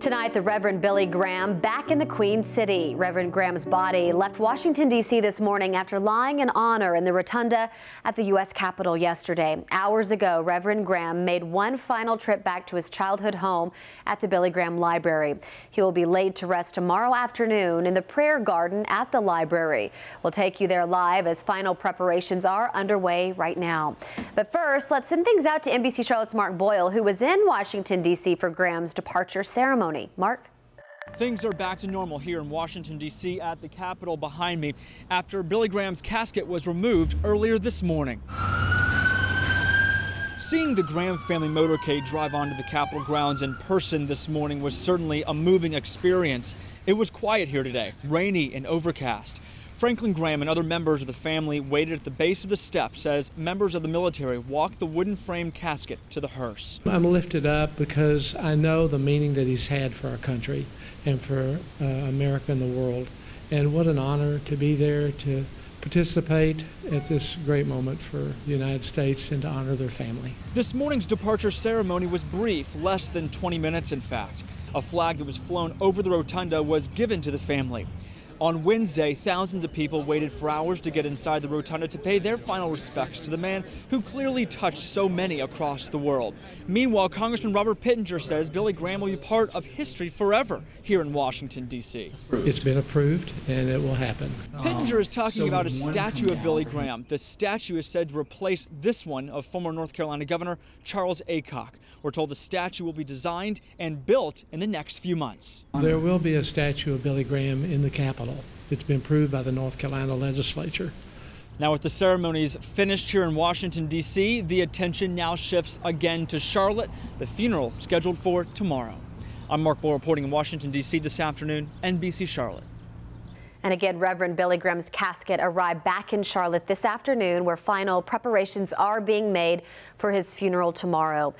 Tonight, the Reverend Billy Graham back in the Queen City. Reverend Graham's body left Washington, D.C. this morning after lying in honor in the rotunda at the U.S. Capitol yesterday. Hours ago, Reverend Graham made one final trip back to his childhood home at the Billy Graham Library. He will be laid to rest tomorrow afternoon in the prayer garden at the library. We'll take you there live as final preparations are underway right now. But first, let's send things out to NBC Charlotte's Mark Boyle, who was in Washington, D.C. for Graham's departure ceremony. Mark? Things are back to normal here in Washington, D.C. at the Capitol behind me after Billy Graham's casket was removed earlier this morning. Seeing the Graham family motorcade drive onto the Capitol grounds in person this morning was certainly a moving experience. It was quiet here today, rainy and overcast. Franklin Graham and other members of the family waited at the base of the steps as members of the military walked the wooden frame casket to the hearse. I'm lifted up because I know the meaning that he's had for our country and for America and the world. And what an honor to be there to participate at this great moment for the United States and to honor their family. This morning's departure ceremony was brief, less than 20 minutes in fact. A flag that was flown over the rotunda was given to the family. On Wednesday, thousands of people waited for hours to get inside the rotunda to pay their final respects to the man who clearly touched so many across the world. Meanwhile, Congressman Robert Pittenger says Billy Graham will be part of history forever here in Washington, D.C. It's been approved and it will happen. Pittenger is talking about a statue of Billy Graham. The statue is said to replace this one of former North Carolina Governor Charles Aycock. We're told the statue will be designed and built in the next few months. There will be a statue of Billy Graham in the Capitol. It's been approved by the North Carolina legislature. Now, with the ceremonies finished here in Washington, D.C., the attention now shifts again to Charlotte, the funeral scheduled for tomorrow. I'm Mark Boyle reporting in Washington, D.C. this afternoon, NBC Charlotte. And again, Reverend Billy Graham's casket arrived back in Charlotte this afternoon, where final preparations are being made for his funeral tomorrow.